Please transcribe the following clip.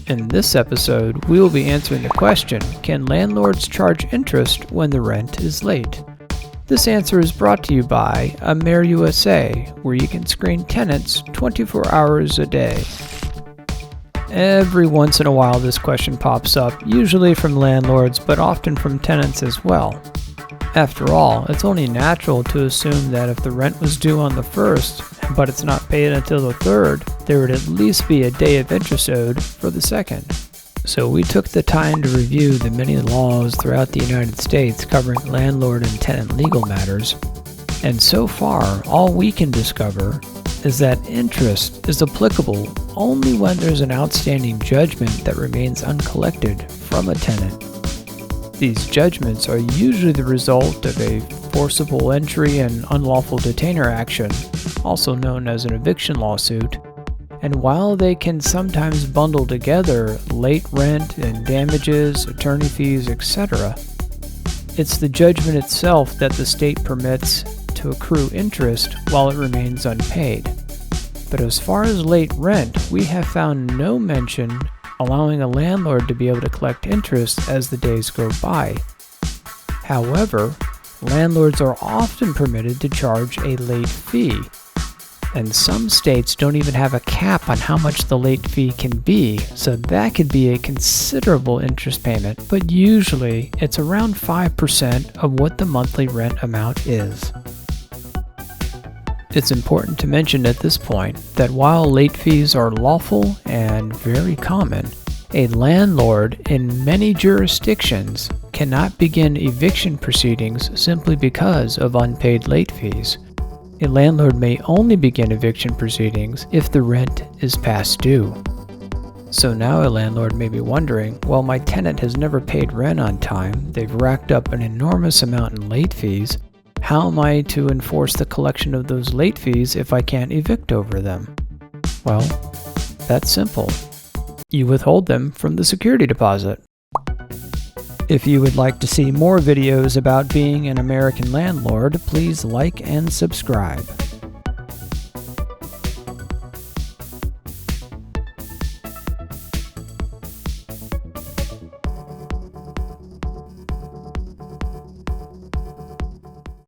In this episode, we will be answering the question, can landlords charge interest when the rent is late? This answer is brought to you by AmerUSA, where you can screen tenants 24 hours a day. Every once in a while this question pops up, usually from landlords, but often from tenants as well. After all, it's only natural to assume that if the rent was due on the 1st, but it's not paid until the 3rd, there would at least be a day of interest owed for the 2nd. So we took the time to review the many laws throughout the United States covering landlord and tenant legal matters, and so far all we can discover is that interest is applicable only when there's an outstanding judgment that remains uncollected from a tenant. These judgments are usually the result of a forcible entry and unlawful detainer action, also known as an eviction lawsuit, and while they can sometimes bundle together late rent and damages, attorney fees, etc., it's the judgment itself that the state permits to accrue interest while it remains unpaid. But as far as late rent, we have found no mention allowing a landlord to be able to collect interest as the days go by. However, landlords are often permitted to charge a late fee, and some states don't even have a cap on how much the late fee can be, so that could be a considerable interest payment, but usually it's around 5% of what the monthly rent amount is. It's important to mention at this point that while late fees are lawful and very common, a landlord in many jurisdictions cannot begin eviction proceedings simply because of unpaid late fees. A landlord may only begin eviction proceedings if the rent is past due. So now a landlord may be wondering, well, my tenant has never paid rent on time, they've racked up an enormous amount in late fees. How am I to enforce the collection of those late fees if I can't evict over them? Well, that's simple. You withhold them from the security deposit. If you would like to see more videos about being an American landlord, please like and subscribe.